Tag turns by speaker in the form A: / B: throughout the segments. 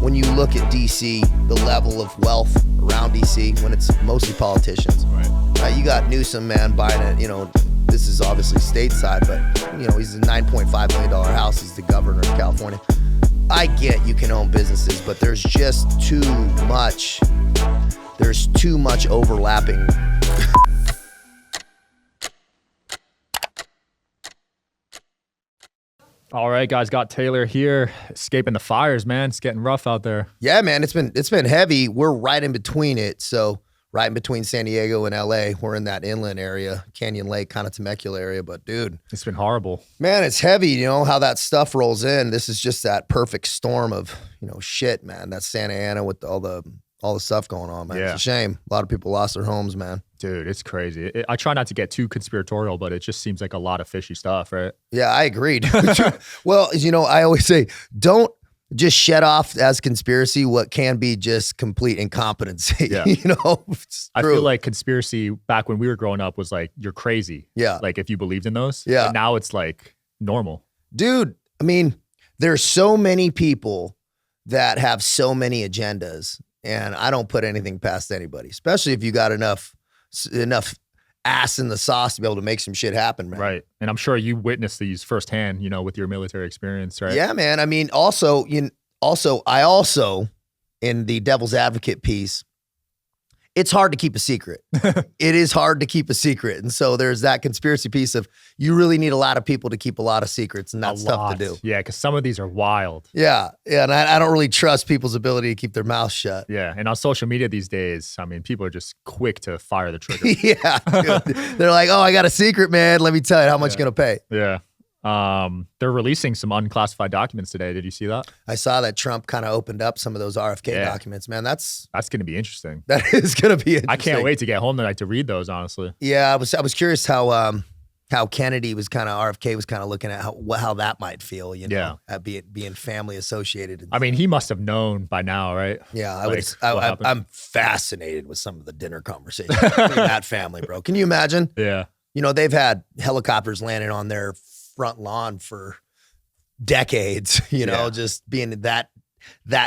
A: when you look at DC, the level of wealth around DC, when it's mostly politicians. Right. You got Newsom, man, buying it. You know, this is obviously stateside, but you know, he's a $9.5 million house. He's the governor of California. I get you can own businesses, but there's just too much. There's too much overlapping.
B: All right, guys, got Taylor here, escaping the fires, man. It's getting rough out there.
A: Yeah, man, it's been heavy. We're right in between it. So right in between San Diego and LA. We're in that inland area, Canyon Lake, kind of Temecula area. But dude,
B: it's been horrible. Man,
A: it's heavy. You know how that stuff rolls in. This is just that perfect storm of, you know, shit, man. That's Santa Ana with all the stuff going on, man. Yeah. It's a shame. A lot of people lost their homes, man.
B: Dude, it's crazy. I try not to get too conspiratorial, but it just seems like a lot of fishy stuff, right?
A: Yeah, I agreed. Well, you know, I always say, don't just shed off as conspiracy what can be just complete incompetency. Yeah. You know,
B: I feel like conspiracy back when we were growing up was like, you're crazy.
A: Yeah.
B: Like if you believed in those.
A: Yeah.
B: But now it's like normal.
A: Dude, I mean, there's so many people that have so many agendas, and I don't put anything past anybody, especially if you got enough ass in the sauce to be able to make some shit happen, man.
B: Right. And I'm sure you witnessed these firsthand, you know, with your military experience, right?
A: Yeah, man. I mean, also in the devil's advocate piece, it's hard to keep a secret. It is hard to keep a secret. And so there's that conspiracy piece of you really need a lot of people to keep a lot of secrets, and that's tough to do.
B: Yeah, because some of these are wild.
A: Yeah. Yeah. And I don't really trust people's ability to keep their mouth shut.
B: Yeah. And on social media these days, I mean, people are just quick to fire the trigger.
A: Yeah. Dude. They're like, oh, I got a secret, man. Let me tell you how much you're going to pay.
B: Yeah. They're releasing some unclassified documents today. Did you see that?
A: I saw that Trump kind of opened up some of those RFK documents, man. That's
B: going to be interesting.
A: That is going to be interesting.
B: I can't wait to get home tonight to read those, honestly.
A: Yeah, I was curious how Kennedy was RFK was kind of looking at how that might feel, you know, at being family associated.
B: I mean, he must have known by now, right?
A: Yeah, I'm fascinated with some of the dinner conversations between that family, bro. Can you imagine?
B: Yeah.
A: You know, they've had helicopters landing on their front lawn for decades, you know, just being that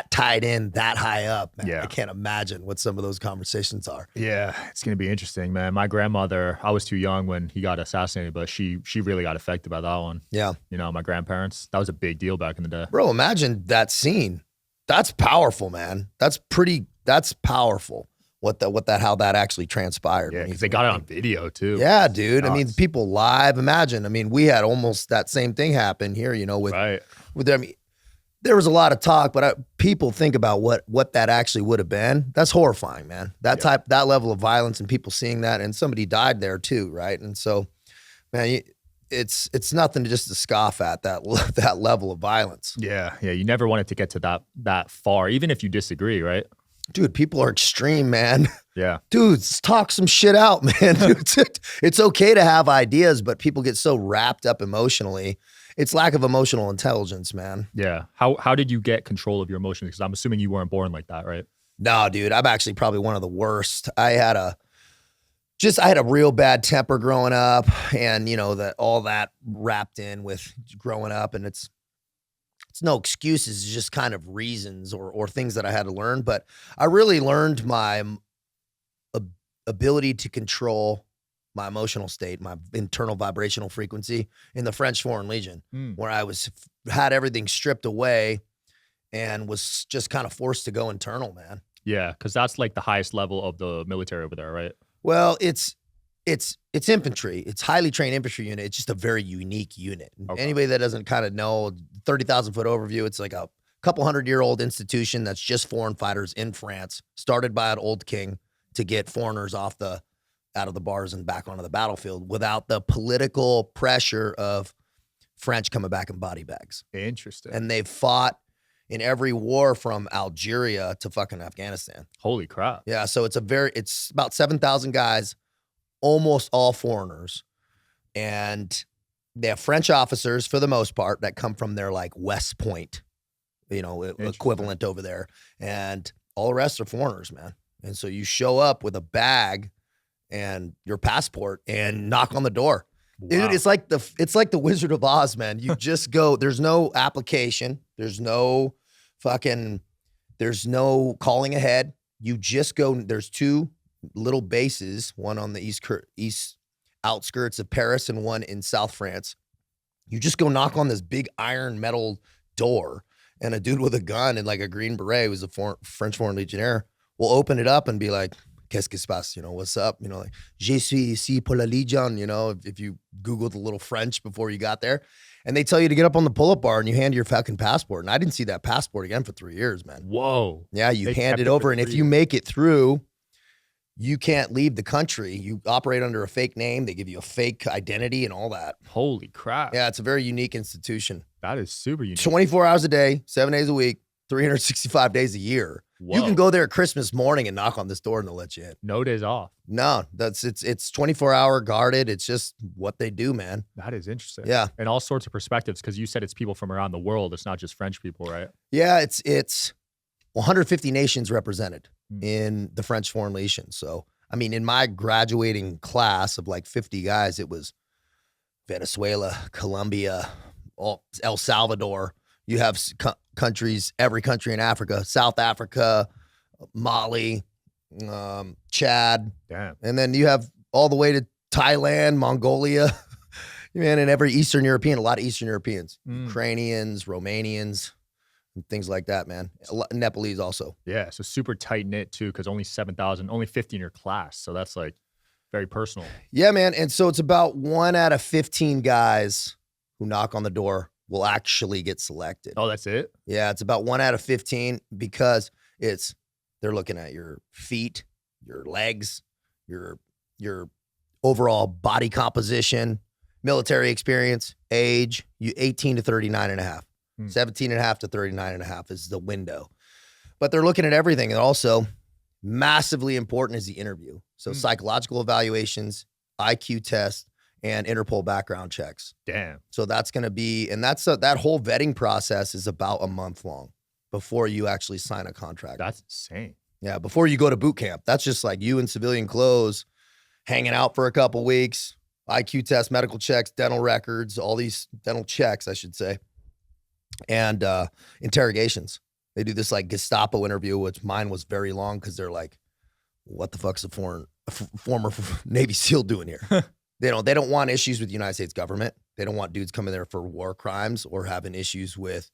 A: tied in, that high up, man. I can't imagine what some of those conversations are.
B: Yeah, it's going to be interesting, man. My grandmother, I was too young when he got assassinated, but she really got affected by that one.
A: Yeah.
B: You know, my grandparents, that was a big deal back in the day.
A: Bro, imagine that scene. That's powerful, man. That's powerful. How that actually transpired.
B: Yeah, because they got it on video too.
A: Yeah, dude. I mean, people live. Imagine. I mean, we had almost that same thing happen here. You know, with I mean, there was a lot of talk, but people think about what that actually would have been. That's horrifying, man. That level of violence and people seeing that, and somebody died there too, right? And so, man, it's nothing to just to scoff at that level of violence.
B: Yeah, yeah. You never want it to get to that far, even if you disagree, right?
A: Dude, people are extreme, man.
B: Yeah.
A: Dude, talk some shit out, man. It's okay to have ideas, but people get so wrapped up emotionally. It's lack of emotional intelligence, man.
B: Yeah. How did you get control of your emotions? Because I'm assuming you weren't born like that, right?
A: No, dude. I'm actually probably one of the worst. I had a real bad temper growing up, and you know, all that wrapped in with growing up, and it's no excuses, it's just kind of reasons or things that I had to learn. But I really learned my ability to control my emotional state, my internal vibrational frequency in the French Foreign Legion, where I had everything stripped away and was just kind of forced to go internal, man. Yeah,
B: because that's like the highest level of the military over there, right?
A: Well, it's infantry. It's highly trained infantry unit. It's just a very unique unit. Okay. Anybody that doesn't kind of know, 30,000 foot overview, it's like a couple 100-year-old institution that's just foreign fighters in France, started by an old king to get foreigners out of the bars and back onto the battlefield without the political pressure of French coming back in body bags.
B: Interesting.
A: And they've fought in every war from Algeria to fucking Afghanistan.
B: Holy crap.
A: Yeah, so it's about 7,000 guys, almost all foreigners. And they have French officers for the most part that come from their like West Point, you know, equivalent over there. And all the rest are foreigners, man. And so you show up with a bag and your passport and knock on the door. Wow. Dude, it's like the Wizard of Oz, man. You just go, there's no application. There's no fucking There's no calling ahead. You just go. There's 2 little bases, one on the east outskirts of Paris and one in South France. You just go knock on this big iron metal door, and a dude with a gun and like a green beret, who's a French Foreign Legionnaire, will open it up and be like, "Qu'est-ce qui se passe?" What's up? Like, "Je suis ici pour la Légion." If you Googled a little French before you got there, and they tell you to get up on the pull-up bar and you hand your fucking passport. And I didn't see that passport again for 3 years, man.
B: Whoa.
A: Yeah, you hand it over, and if you make it through, you can't leave the country. You operate under a fake name. They give you a fake identity and all that.
B: Holy crap.
A: Yeah, it's a very unique institution.
B: That is super unique.
A: 24 hours a day, 7 days a week, 365 days a year.
B: Whoa.
A: You can go there Christmas morning and knock on this door and they'll let you in.
B: No days off.
A: No, it's 24-hour guarded. It's just what they do, man.
B: That is interesting.
A: Yeah.
B: And all sorts of perspectives, because you said it's people from around the world. It's not just French people, right?
A: Yeah, it's 150 nations represented in the French Foreign Legion. So, I mean, in my graduating class of like 50 guys, it was Venezuela, Colombia, El Salvador. You have countries, every country in Africa, South Africa, Mali, Chad.
B: Damn.
A: And then you have all the way to Thailand, Mongolia, man, and every Eastern European, a lot of Eastern Europeans, Ukrainians, Romanians, and things like that, man. Nepalese also.
B: Yeah, so super tight knit too, because only 7,000, only 50 in your class. So that's like very personal.
A: Yeah, man. And so it's about 1 out of 15 guys who knock on the door will actually get selected.
B: Oh, that's it?
A: Yeah, it's about 1 out of 15 because they're looking at your feet, your legs, your overall body composition, military experience, age, 18 to 39 and a half. 17 and a half to 39 and a half is the window. But they're looking at everything. And also massively important is the interview. So psychological evaluations, IQ tests, and Interpol background checks.
B: Damn.
A: So that's going to be, and that whole vetting process is about a month long before you actually sign a contract.
B: That's insane.
A: Yeah, before you go to boot camp. That's just like you in civilian clothes, hanging out for a couple weeks, IQ tests, medical checks, dental records, all these dental checks, I should say, and interrogations. They do this like Gestapo interview, which mine was very long because they're like, what the fuck's a former Navy SEAL doing here? They don't want issues with the United States government. They don't want dudes coming there for war crimes or having issues with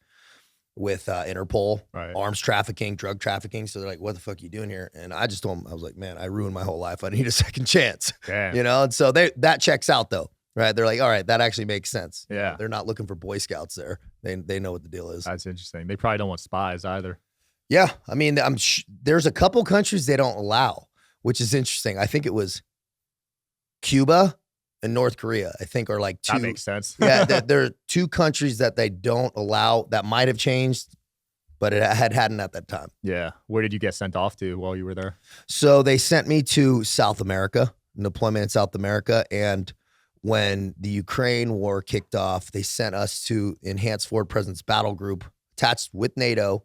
A: Interpol,
B: right,
A: arms trafficking, drug trafficking. So they're like, what the fuck are you doing here? And I just told them, I was like, man, I ruined my whole life. I need a second chance.
B: Damn.
A: And so that checks out though, right? They're like, all right, that actually makes sense.
B: Yeah.
A: They're not looking for Boy Scouts there. They know what the deal is.
B: That's interesting. They probably don't want spies either.
A: Yeah. I mean, there's a couple countries they don't allow, which is interesting. I think it was Cuba and North Korea, I think, are like two.
B: That makes sense.
A: Yeah, there are 2 countries that they don't allow that might have changed, but it hadn't at that time.
B: Yeah. Where did you get sent off to while you were there?
A: So they sent me to South America, an deployment in South America. And when the Ukraine war kicked off, they sent us to Enhanced Forward Presence Battle Group attached with NATO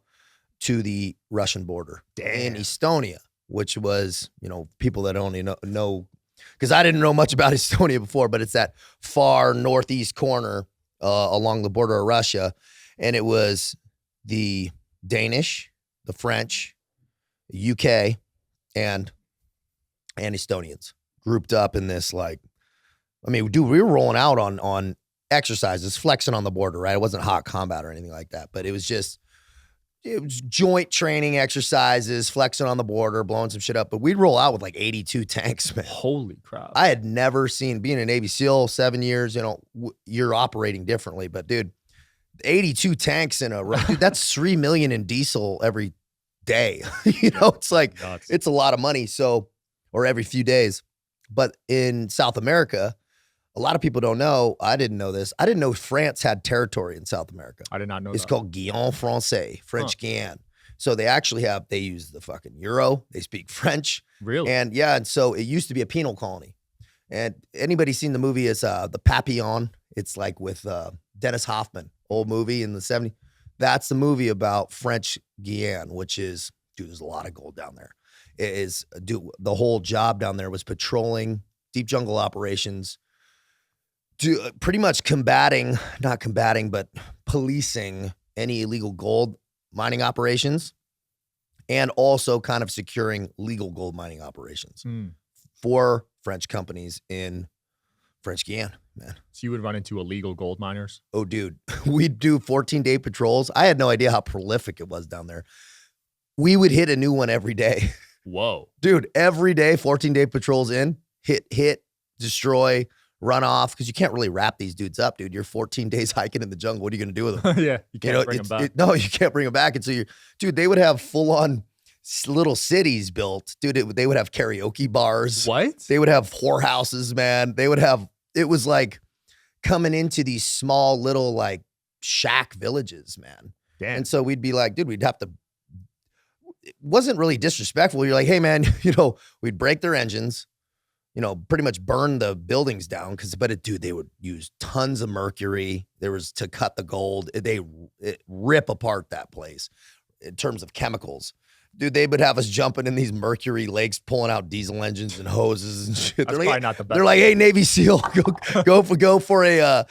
A: to the Russian border in Estonia, which was, people that only know because I didn't know much about Estonia before, but it's that far northeast corner along the border of Russia. And it was the Danish, the French, UK, and Estonians grouped up in this we were rolling out on exercises, flexing on the border, right? It wasn't hot combat or anything like that, but it was joint training exercises, flexing on the border, blowing some shit up. But we'd roll out with like 82 tanks, man.
B: Holy crap.
A: I had never seen, being a Navy SEAL 7 years, you're operating differently. But dude, 82 tanks in a row, dude, that's $3 million in diesel every day. It's like,
B: nuts.
A: It's a lot of money. So, or every few days. But in South America, a lot of people don't know. I didn't know this. I didn't know France had territory in South America.
B: I did not know
A: It's
B: that.
A: called Guyane Francais, French Guyane. So they use the fucking euro. They speak French.
B: Really?
A: And so it used to be a penal colony. And anybody seen the movie is The Papillon? It's like with Dennis Hoffman, old movie in the 70s. That's the movie about French Guyane, which is, dude, there's a lot of gold down there. The whole job down there was patrolling, deep jungle operations, pretty much but policing any illegal gold mining operations and also kind of securing legal gold mining operations
B: Hmm.
A: for French companies in French Guiana, man.
B: So you would run into illegal gold miners?
A: Oh, dude, we'd do 14-day patrols. I had no idea how prolific it was down there. We would hit a new one every day.
B: Whoa.
A: Dude, every day, 14-day patrols in, hit, destroy, run off, because you can't really wrap these dudes up, dude. You're 14 days hiking in the jungle. What are you going to do with them?
B: Yeah, you can't bring them back.
A: No, you can't bring them back. And so dude, they would have full-on little cities built. Dude, they would have karaoke bars.
B: What?
A: They would have whorehouses, man. It was like coming into these small little like shack villages, man.
B: Damn.
A: And so we'd be like, dude, we'd have to, it wasn't really disrespectful. You're like, hey man, we'd break their engines, pretty much burn the buildings down. Dude, they would use tons of mercury. There was to cut the gold. It rip apart that place in terms of chemicals. Dude, they would have us jumping in these mercury lakes, pulling out diesel engines and hoses and shit.
B: That's probably not the best.
A: They're like, hey, Navy SEAL, go for a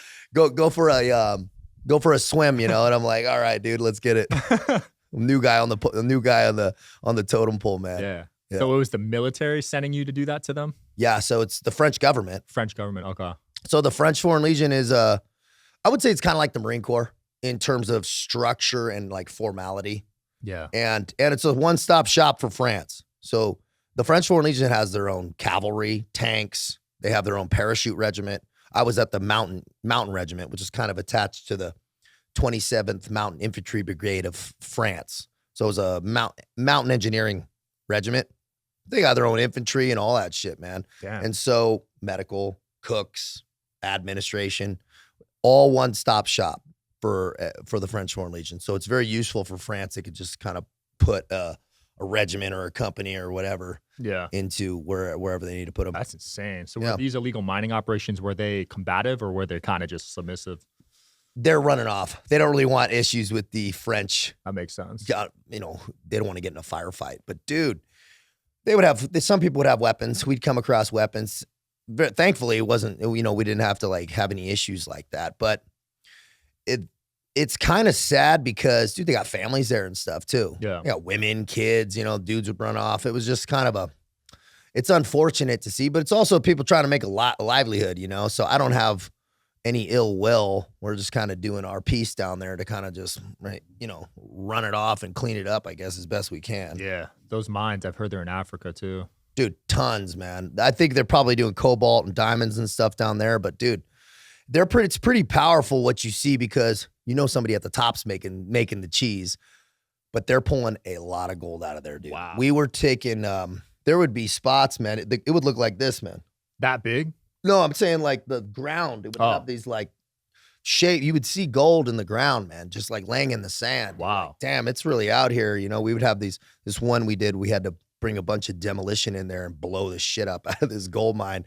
A: swim, And I'm like, all right, dude, let's get it. New guy on the totem pole, man.
B: Yeah.
A: Yeah.
B: So it was the military sending you to do that to them?
A: Yeah. So it's the French government.
B: French government. Okay.
A: So the French Foreign Legion is I would say it's kind of like the Marine Corps in terms of structure and like formality.
B: Yeah.
A: And it's a one-stop shop for France. So the French Foreign Legion has their own cavalry, tanks. They have their own parachute regiment. I was at the mountain regiment, which is kind of attached to the 27th Mountain Infantry Brigade of France. So it was a mountain engineering regiment. They got their own infantry and all that shit, man.
B: Damn.
A: And so medical, cooks, administration, all one-stop shop for the French Foreign Legion. So it's very useful for France. They could just kind of put a regiment or a company or whatever into wherever they need to put them.
B: That's insane. So were these illegal mining operations, were they combative or were they kind of just submissive?
A: They're running off. They don't really want issues with the French.
B: That makes sense.
A: They don't want to get in a firefight. But dude, some people would have weapons. We'd come across weapons. But thankfully, it wasn't, we didn't have to like have any issues like that. But it's kind of sad because, dude, they got families there and stuff too.
B: Yeah.
A: They got women, kids, dudes would run off. It was just kind of it's unfortunate to see, but it's also people trying to make a livelihood, So I don't have any ill will. We're just kind of doing our piece down there to kind of just, run it off and clean it up, I guess, as best we can.
B: Yeah. Those mines, I've heard they're in Africa too.
A: Dude, tons, man. I think they're probably doing cobalt and diamonds and stuff down there, but dude, it's pretty powerful what you see because somebody at the top's making the cheese, but they're pulling a lot of gold out of there, dude.
B: Wow.
A: We were taking, there would be spots, man. It would look like this, man.
B: That big?
A: No, I'm saying like the ground. It would have these like shape. You would see gold in the ground, man, just like laying in the sand.
B: Wow.
A: Like, damn, it's really out here. We would have this one we had to bring a bunch of demolition in there and blow the shit up out of this gold mine.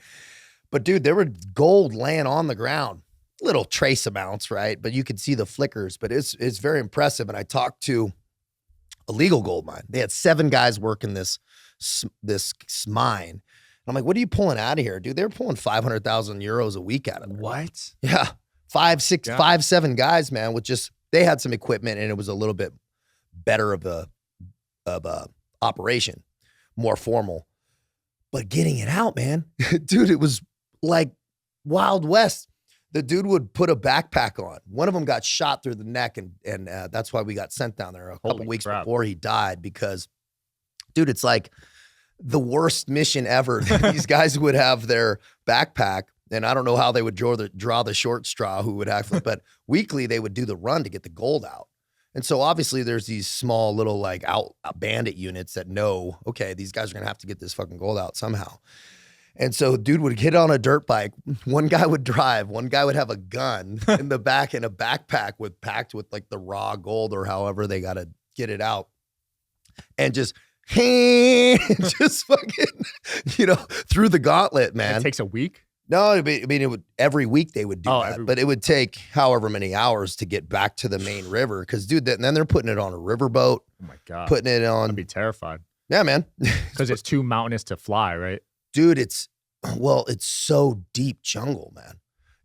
A: But dude, there were gold laying on the ground, little trace amounts, right? But you could see the flickers, but it's very impressive. And I talked to a legal gold mine. They had 7 guys working this mine. And I'm like, what are you pulling out of here, dude? They're pulling 500,000 euros a week out of it.
B: What?
A: Yeah. 5, 6, 5, 7 guys, man, with they had some equipment and it was a little bit better of a operation, more formal. But getting it out, man, dude, it was like Wild West. The dude would put a backpack on. One of them got shot through the neck, and that's why we got sent down there a couple weeks before he died because, dude, it's like the worst mission ever. These guys would have their backpack, and I don't know how they would draw the short straw who would actually, but weekly they would do the run to get the gold out. And so obviously there's these small little like out bandit units that know, okay, these guys are going to have to get this fucking gold out somehow. And so dude would get on a dirt bike. One guy would drive. One guy would have a gun in the back and a backpack packed with like the raw gold or however they got to get it out. And just fucking, through the gauntlet, man.
B: It takes a week?
A: No, I mean, every week they would do that, but it would take however many hours to get back to the main river. Cause dude, and then they're putting it on a riverboat.
B: Oh my God.
A: Putting it on.
B: I'd be terrified.
A: Yeah, man.
B: Cause it's too mountainous to fly, right?
A: Dude, it's so deep jungle, man.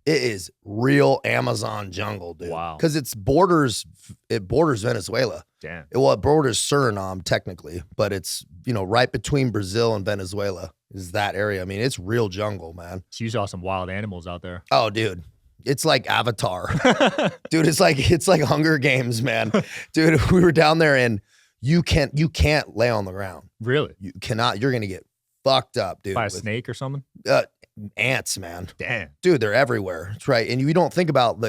A: It is real Amazon jungle, dude.
B: Wow.
A: Because it borders Venezuela.
B: Damn.
A: It borders Suriname technically, but it's, right between Brazil and Venezuela is that area. I mean, it's real jungle, man.
B: So you saw some wild animals out there.
A: Oh, dude. It's like Avatar. Dude, it's like Hunger Games, man. Dude, we were down there and you can't lay on the ground.
B: Really?
A: You cannot. You're going to get fucked up, dude.
B: By a snake or something?
A: Ants, man.
B: Damn.
A: Dude, they're everywhere. That's right. And you don't think about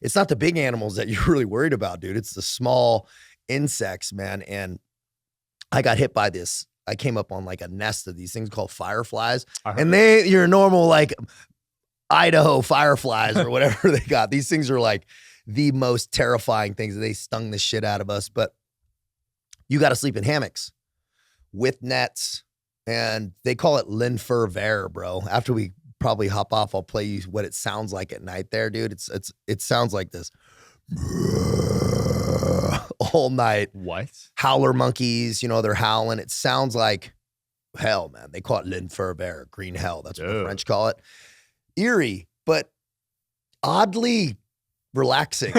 A: it's not the big animals that you're really worried about, dude. It's the small insects, man. And I got hit by this. I came up on like a nest of these things called fireflies. And you're normal, like Idaho fireflies or whatever they got. These things are like the most terrifying things. They stung the shit out of us. But you got to sleep in hammocks with nets. And they call it l'inferver, bro. After we probably hop off, I'll play you what it sounds like at night there, dude. It sounds like this. All night.
B: What?
A: Howler monkeys, they're howling. It sounds like hell, man. They call it l'inferver, green hell. That's what the French call it. Eerie, but oddly relaxing.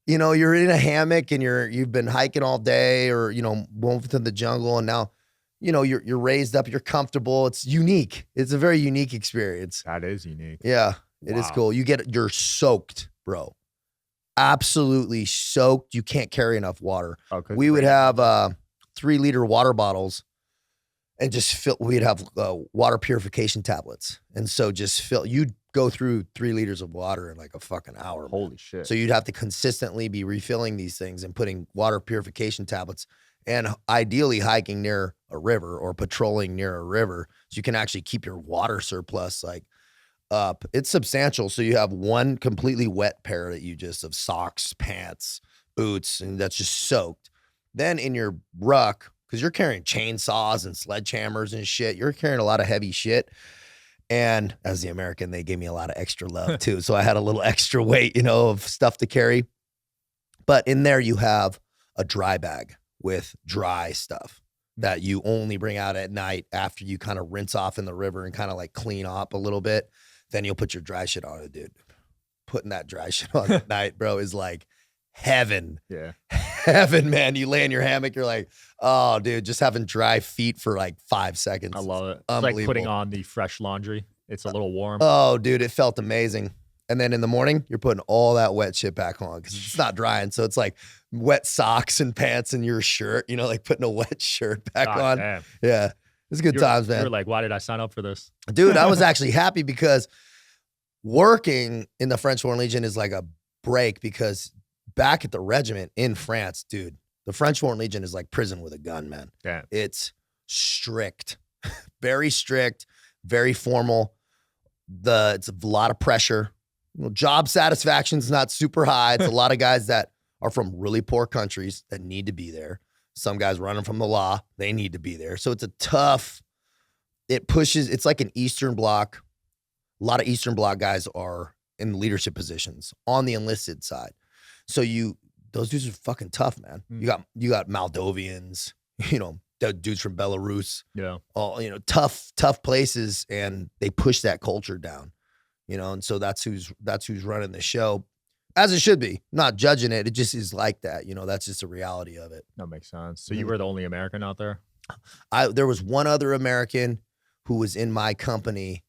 A: You're in a hammock and you've been hiking all day or, moving through the jungle and now you're raised up, you're comfortable. It's unique. It's a very unique experience.
B: That is unique.
A: Yeah, it is cool. You're soaked, bro. Absolutely soaked. You can't carry enough water. We would have 3-liter water bottles and we'd have water purification tablets. And so you'd go through 3 liters of water in like a fucking hour.
B: Holy shit.
A: So you'd have to consistently be refilling these things and putting water purification tablets and ideally hiking near a river or patrolling near a river so you can actually keep your water surplus up. It's substantial. So you have one completely wet pair of socks, pants, boots, and that's just soaked. Then in your ruck, because you're carrying chainsaws and sledgehammers and shit, you're carrying a lot of heavy shit. And as the American, they gave me a lot of extra love too. So I had a little extra weight, of stuff to carry. But in there you have a dry bag with dry stuff that you only bring out at night after you kind of rinse off in the river and kind of like clean up a little bit. Then you'll put your dry shit on it, dude. Putting that dry shit on at night, bro, is like heaven.
B: Yeah.
A: Heaven, man. You lay in your hammock, you're like, oh, dude, just having dry feet for like 5 seconds.
B: I love it. It's
A: unbelievable.
B: like putting on the fresh laundry. It's a little warm.
A: Oh, dude, it felt amazing. And then in the morning, you're putting all that wet shit back on because it's not drying. So it's like wet socks and pants and your shirt, like putting a wet shirt back on.
B: Damn.
A: Yeah. It's good times, man.
B: You're like, why did I sign up for this?
A: Dude, I was actually happy because working in the French Foreign Legion is like a break because back at the regiment in France, dude, the French Foreign Legion is like prison with a gun, man.
B: Damn.
A: It's strict, very strict, very formal. It's a lot of pressure. Job satisfaction's not super high. It's a lot of guys that are from really poor countries that need to be there. Some guys running from the law, they need to be there. So it's it's like an Eastern Bloc. A lot of Eastern Bloc guys are in leadership positions on the enlisted side. So those dudes are fucking tough, man.
B: Mm.
A: You got Moldovians, the dudes from Belarus.
B: Yeah.
A: All, tough places, and they push that culture down. And so that's who's running the show, as it should be. Not judging it, it just is like that. That's just a reality of it.
B: That makes sense. So you were the only American out there?
A: There was one other American who was in my company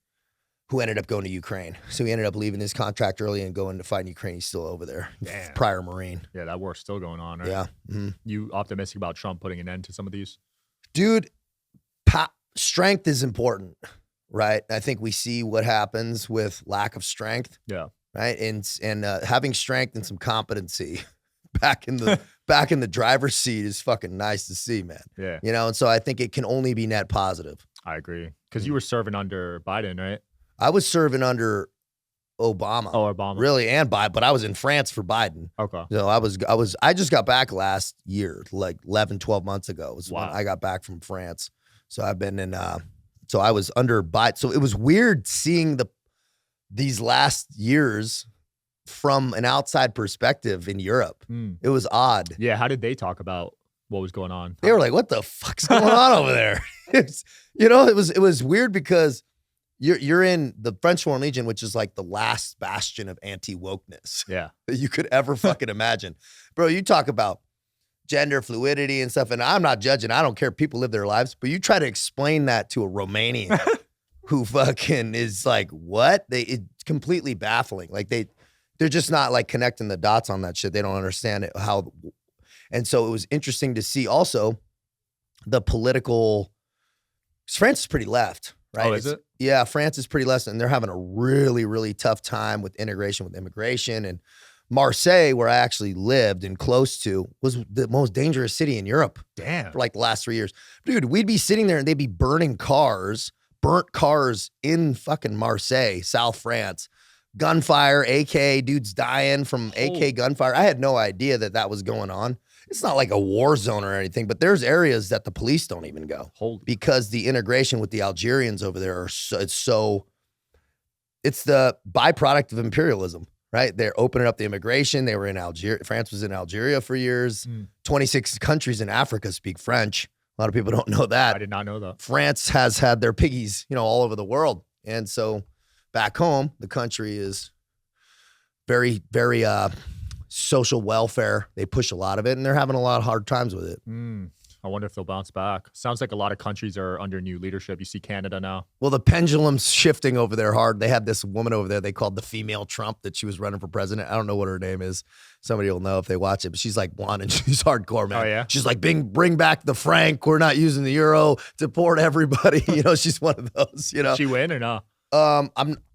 A: who ended up going to Ukraine. So he ended up leaving his contract early and going to fight in Ukraine. He's still over there.
B: Damn.
A: Prior Marine.
B: Yeah, that war's still going on, right?
A: Yeah. Mm-hmm.
B: You optimistic about Trump putting an end to some of these?
A: Dude, strength is important. Right. I think we see what happens with lack of strength.
B: Yeah.
A: Right. And having strength and some competency back in the driver's seat is fucking nice to see, man.
B: Yeah.
A: And so I think it can only be net positive.
B: I agree. Because you were serving under Biden, right?
A: I was serving under Obama.
B: Oh, Obama.
A: Really, and Biden, but I was in France for Biden.
B: Okay.
A: So I just got back last year, like 11, 12 months ago was when
B: Wow.
A: I got back from France. So I've been in so I was under Biden. So it was weird seeing these last years from an outside perspective in Europe.
B: Mm.
A: It was odd.
B: Yeah. How did they talk about what was going on?
A: They were like, what the fuck's going on over there? It was weird because you're in the French Foreign Legion, which is like the last bastion of anti-wokeness
B: Yeah.
A: that you could ever fucking imagine. Bro, you talk about gender fluidity and stuff, and I'm not judging. I don't care. People live their lives. But you try to explain that to a Romanian who fucking is like, what? It's completely baffling. Like they're just not like connecting the dots on that shit. They don't understand it, how. And so it was interesting to see also the political. France is pretty left, right?
B: Oh, is it?
A: Yeah, France is pretty left, and they're having a really, really tough time with integration with immigration. And Marseille, where I actually lived and close to, was the most dangerous city in Europe.
B: Damn.
A: For like the last 3 years. Dude, we'd be sitting there and they'd be burnt cars in fucking Marseille, South France. Gunfire, AK, dudes dying from AK gunfire. I had no idea that was going on. It's not like a war zone or anything, but there's areas that the police don't even go. Because the integration with the Algerians over there it's the byproduct of imperialism, right? They're opening up the immigration. They were in Algeria. France was in Algeria for years. 26 countries in Africa speak French. A lot of people don't know that.
B: I did not know that.
A: France has had their piggies, all over the world. And so back home, the country is very, very social welfare. They push a lot of it, and they're having a lot of hard times with it.
B: I wonder if they'll bounce back. Sounds like a lot of countries are under new leadership. You see Canada now.
A: Well, the pendulum's shifting over there hard. They had this woman over there they called the female Trump, that she was running for president. I don't know what her name is. Somebody will know if they watch it, but she's like blonde and she's hardcore, man.
B: Oh, yeah?
A: She's like, bring back the franc. We're not using the euro. Deport everybody. She's one of those,
B: Did she win or no?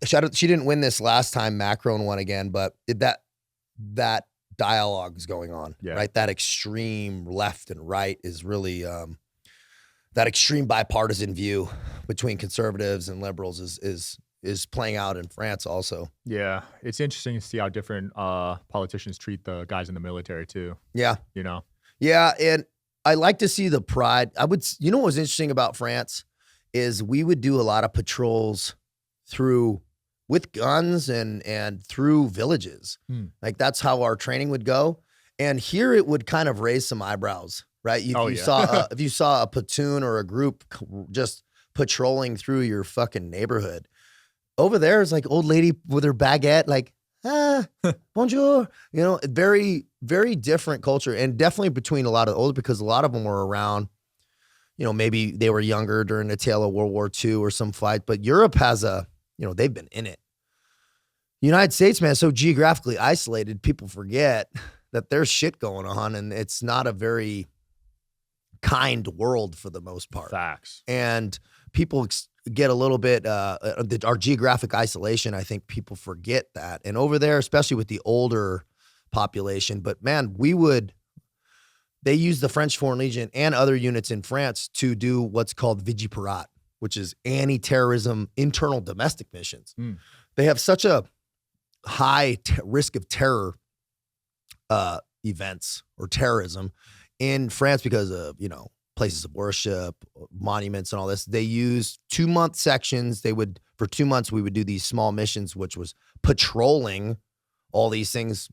A: She didn't win this last time. Macron won again, but that dialogue is going on, right? That extreme left and right is really that extreme bipartisan view between conservatives and liberals is playing out in France also.
B: Yeah, it's interesting to see how different politicians treat the guys in the military too.
A: Yeah,
B: Yeah,
A: and I like to see the pride. What was interesting about France is we would do a lot of patrols with guns and through villages. Like that's how our training would go. And here it would kind of raise some eyebrows, right? If you saw a platoon or a group just patrolling through your fucking neighborhood. Over there is like old lady with her baguette, like, bonjour. Very, very different culture, and definitely between a lot of older, because a lot of them were around, maybe they were younger during the tail of World War II or some fight, but Europe has they've been in it. United States, man, so geographically isolated, people forget that there's shit going on, and it's not a very kind world for the most part.
B: Facts.
A: And people get a little bit, our geographic isolation, I think people forget that. And over there, especially with the older population, but man, they use the French Foreign Legion and other units in France to do what's called Vigiparat, which is anti-terrorism, internal domestic missions. They have such a high risk of terror events or terrorism in France because of, places of worship, monuments and all this. They use 2-month sections. For 2 months, we would do these small missions, which was patrolling all these things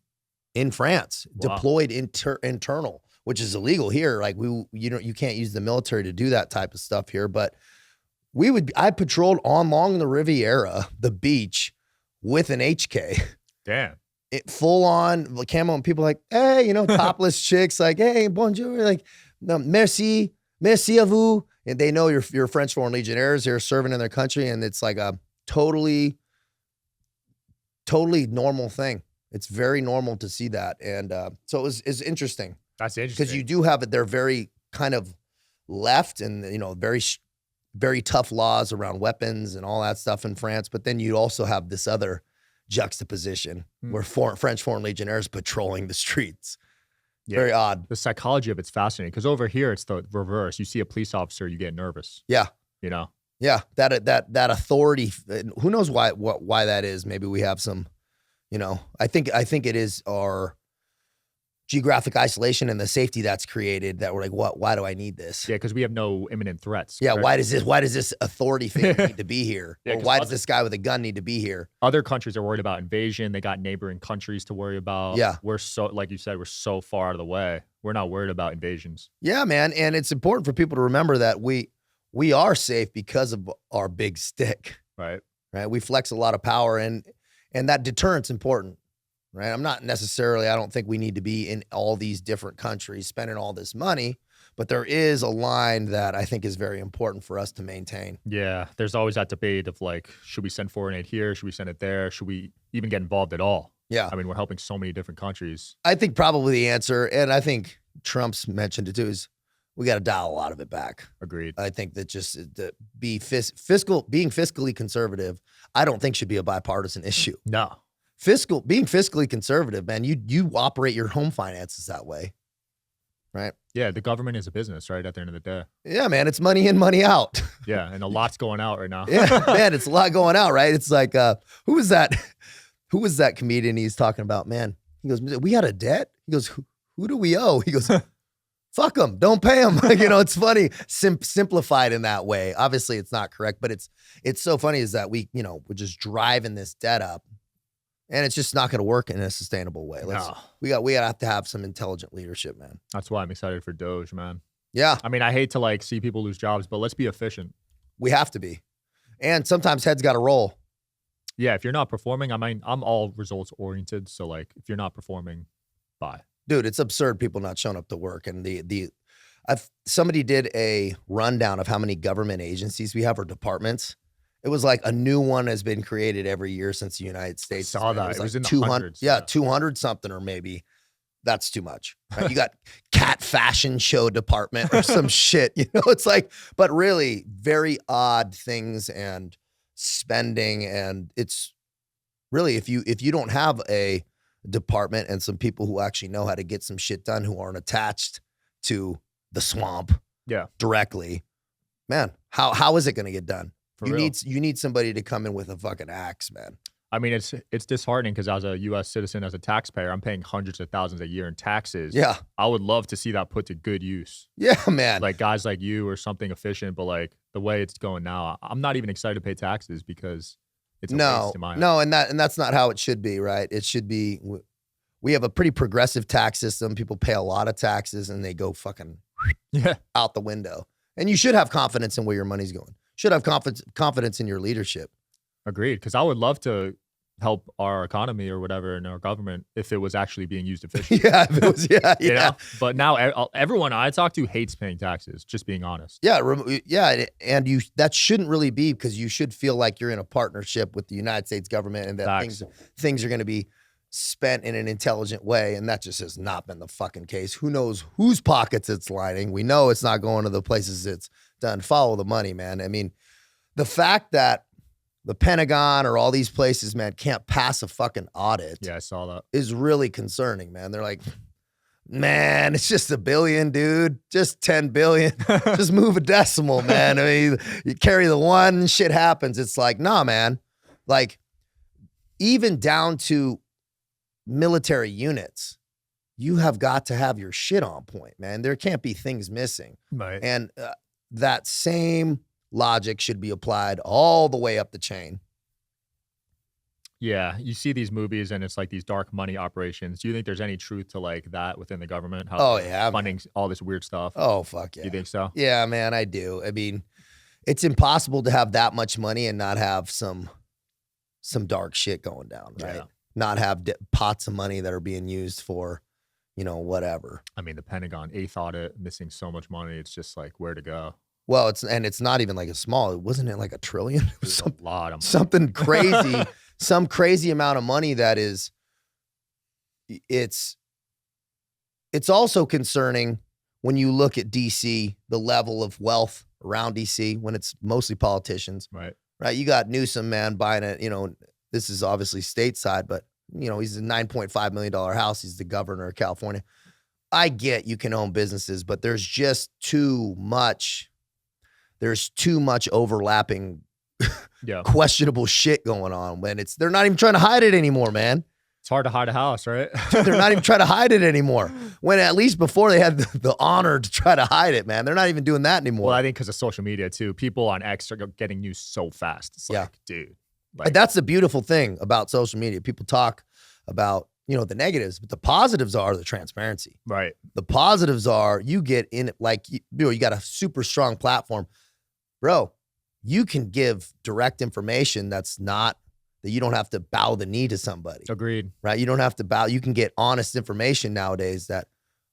A: in France, deployed internal, which is illegal here. Like you can't use the military to do that type of stuff here, but I patrolled along the Riviera, the beach, with an HK.
B: Damn.
A: Full on camo, and people like, hey, topless chicks, like, hey, bonjour, like, no, merci à vous. And they know you're French Foreign Legionnaires here serving in their country, and it's like a totally normal thing. It's very normal to see that. And so it's interesting.
B: That's interesting.
A: Because you do have it, they're very kind of left and, very, very tough laws around weapons and all that stuff in France. But then you also have this other juxtaposition where French Foreign Legionnaires patrolling the streets. Yeah. Very odd.
B: The psychology of it's fascinating, because over here it's the reverse. You see a police officer, you get nervous.
A: Yeah.
B: Yeah.
A: That authority. Who knows why that is? Maybe we have some, I think it is our geographic isolation and the safety that's created that we're like, why do I need this?
B: Yeah, because we have no imminent threats.
A: Yeah, why does this authority figure need to be here? Or why does this guy with a gun need to be here?
B: Other countries are worried about invasion. They got neighboring countries to worry about.
A: Yeah.
B: We're so, like you said, we're so far out of the way. We're not worried about invasions.
A: Yeah, man. And it's important for people to remember that we are safe because of our big stick.
B: Right.
A: right? We flex a lot of power, and that deterrent's important, right? I don't think we need to be in all these different countries spending all this money, but there is a line that I think is very important for us to maintain.
B: Yeah. There's always that debate of like, should we send foreign aid here? Should we send it there? Should we even get involved at all?
A: Yeah.
B: I mean, we're helping so many different countries.
A: I think probably the answer, and I think Trump's mentioned it too, is we got to dial a lot of it back.
B: Agreed.
A: I think that just to being fiscally conservative, I don't think should be a bipartisan issue.
B: No.
A: Being fiscally conservative, man, you operate your home finances that way, right?
B: Yeah, the government is a business, right? At the end of the day.
A: Yeah, man, it's money in, money out.
B: Yeah, and a lot's going out right now.
A: Yeah, man, it's a lot going out, right? It's like, who was that? Who was that comedian he's talking about, man? He goes, we had a debt? He goes, who do we owe? He goes, fuck them, don't pay them. It's funny, simplified in that way. Obviously, it's not correct, but it's so funny is that we're just driving this debt up, and it's just not going to work in a sustainable way. We got to have to have some intelligent leadership, man.
B: That's why I'm excited for Doge, man.
A: Yeah.
B: I mean, I hate to like see people lose jobs, but let's be efficient.
A: We have to be. And sometimes heads got to roll.
B: Yeah, if you're not performing, I mean, I'm all results oriented. So like, if you're not performing, bye.
A: Dude, it's absurd people not showing up to work. And somebody did a rundown of how many government agencies we have or departments. It was like a new one has been created every year since the United States.
B: I saw that.
A: It was
B: like
A: in the
B: 200.
A: Hundreds. Yeah, 200 something, or maybe that's too much. Right? You got cat fashion show department or some shit. It's like, but really very odd things and spending. And it's really, if you don't have a department and some people who actually know how to get some shit done, who aren't attached to the swamp directly, man, how is it going to get done? You need somebody to come in with a fucking axe, man.
B: I mean, it's disheartening because as a U.S. citizen, as a taxpayer, I'm paying hundreds of thousands a year in taxes.
A: Yeah.
B: I would love to see that put to good use.
A: Yeah, man.
B: Like guys like you or something efficient, but like the way it's going now, I'm not even excited to pay taxes because it's a waste in my eyes.
A: No, and that's not how it should be, right? It should be, we have a pretty progressive tax system. People pay a lot of taxes and they go fucking out the window. And you should have confidence in where your money's going. Should have confidence in your leadership. Agreed.
B: Because I would love to help our economy or whatever in our government if it was actually being used efficiently.
A: Yeah, if it was, yeah.
B: You know? But now everyone I talk to hates paying taxes, just being honest.
A: Yeah, and that shouldn't really be, because you should feel like you're in a partnership with the United States government and that things are going to be spent in an intelligent way, and that just has not been the fucking case. Who knows whose pockets it's lining? We know it's not going to the places it's done. Follow the money, man. I mean, the fact that the Pentagon or all these places, man, can't pass a fucking audit.
B: Yeah, I saw that.
A: Is really concerning, man. They're like, man, it's just $1 billion, dude. Just 10 billion. Just move a decimal, man. I mean, you carry the one, shit happens. It's like, nah, man. Like, even down to military units, you have got to have your shit on point, man. There can't be things missing.
B: Right.
A: And that same logic should be applied all the way up the chain.
B: Yeah, you see these movies and it's like these dark money operations. Do you think there's any truth to like that within the government? How funding all this weird stuff?
A: Oh, fuck yeah.
B: Do you think so?
A: Yeah, man, I do. I mean, it's impossible to have that much money and not have some dark shit going down, right?
B: Yeah.
A: Not have pots of money that are being used for, whatever.
B: I mean, the Pentagon, 8th audit, missing so much money. It's just like, where to go?
A: Well, it's not even like wasn't it like $1 trillion? It was
B: a lot of money.
A: Something crazy, some crazy amount of money that is, it's also concerning when you look at DC, the level of wealth around DC when it's mostly politicians.
B: Right.
A: Right. You got Newsom, man, buying it, this is obviously stateside, but he's a $9.5 million house. He's the governor of California. I get you can own businesses, but there's just too much. There's too much overlapping, questionable shit going on when they're not even trying to hide it anymore, man.
B: It's hard to hide a house, right?
A: They're not even trying to hide it anymore. When at least before they had the honor to try to hide it, man. They're not even doing that anymore.
B: Well, I think because of social media too. People on X are getting news so fast. It's like, dude.
A: Like, that's the beautiful thing about social media. People talk about, the negatives, but the positives are the transparency.
B: Right.
A: The positives are you get in, like, you got a super strong platform. Bro, you can give direct information that you don't have to bow the knee to somebody.
B: Agreed.
A: Right? You don't have to bow. You can get honest information nowadays that,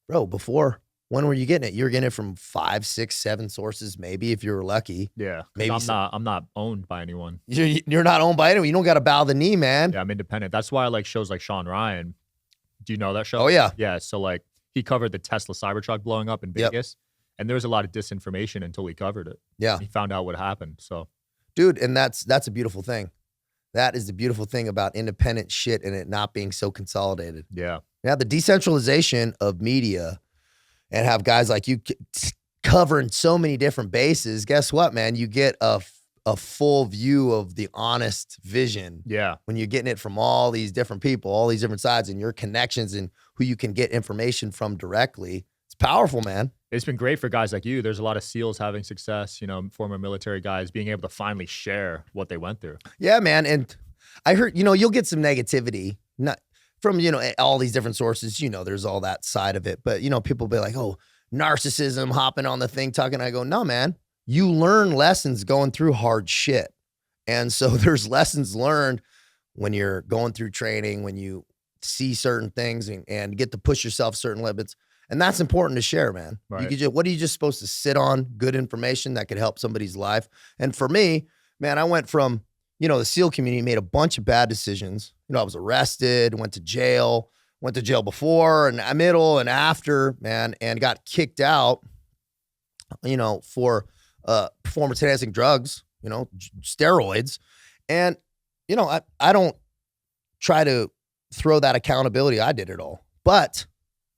A: bro, before, when were you getting it? You're getting it from 5, 6, 7 sources, maybe, if you were lucky.
B: Yeah.
A: Maybe
B: I'm not owned by anyone.
A: You're not owned by anyone. You don't got to bow the knee, man.
B: Yeah, I'm independent. That's why I like shows like Sean Ryan. Do you know that show?
A: Oh, yeah.
B: Yeah. So like he covered the Tesla Cybertruck blowing up in Vegas, and there was a lot of disinformation until he covered it.
A: Yeah.
B: He found out what happened. So,
A: dude, and that's a beautiful thing. That is the beautiful thing about independent shit and it not being so consolidated.
B: Yeah.
A: Now, the decentralization of media and have guys like you covering so many different bases, guess what, man? You get a full view of the honest vision.
B: Yeah.
A: When you're getting it from all these different people, all these different sides, and your connections and who you can get information from directly. It's powerful, man.
B: It's been great for guys like you. There's a lot of SEALs having success, you know, former military guys being able to finally share what they went through.
A: Yeah, man. And I heard, you'll get some negativity, not from, all these different sources, there's all that side of it. But, people be like, oh, narcissism, hopping on the thing, talking. I go, no, man, you learn lessons going through hard shit. And so there's lessons learned when you're going through training, when you see certain things and get to push yourself certain limits. And that's important to share, man.
B: Right.
A: What are you just supposed to sit on good information that could help somebody's life? And for me, man, I went from, the SEAL community, made a bunch of bad decisions. I was arrested, went to jail before and middle and after, man, and got kicked out, for performance enhancing drugs, steroids. And, I don't try to throw that accountability. I did it all. But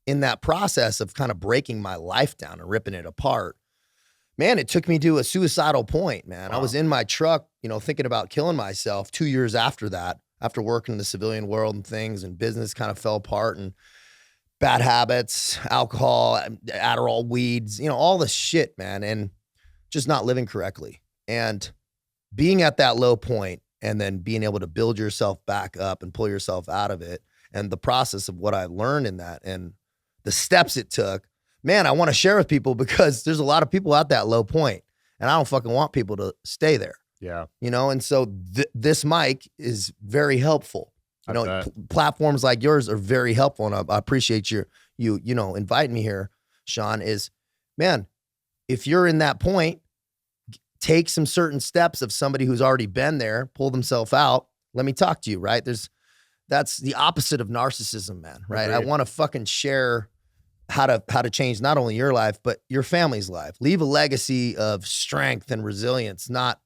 A: in that process of kind of breaking my life down and ripping it apart, man, it took me to a suicidal point, man. Wow. I was in my truck, thinking about killing myself 2 years after that, after working in the civilian world and things, and business kind of fell apart, and bad habits, alcohol, Adderall, weeds, all the shit, man, and just not living correctly. And being at that low point and then being able to build yourself back up and pull yourself out of it, and the process of what I learned in that and the steps it took, man, I want to share with people because there's a lot of people at that low point, and I don't fucking want people to stay there.
B: Yeah.
A: And so this mic is very helpful. Platforms like yours are very helpful, and I appreciate you inviting me here, Sean. Is, man, if you're in that point, take some certain steps of somebody who's already been there, pull themselves out. Let me talk to you, right? That's the opposite of narcissism, man, right? Agreed. I want to fucking share how to change not only your life, but your family's life. Leave a legacy of strength and resilience, not,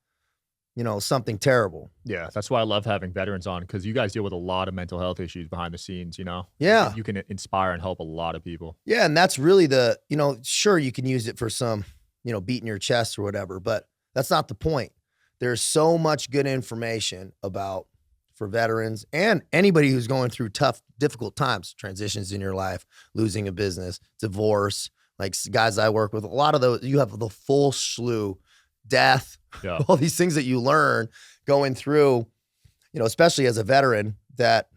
A: something terrible.
B: Yeah, that's why I love having veterans on, because you guys deal with a lot of mental health issues behind the scenes,
A: Yeah.
B: You can inspire and help a lot of people.
A: Yeah, and that's really sure, you can use it for some, beating your chest or whatever, but that's not the point. There's so much good information for veterans and anybody who's going through tough, difficult times, transitions in your life, losing a business, divorce, like guys I work with, a lot of those, you have the full slew, death, all these things that you learn going through, especially as a veteran, that,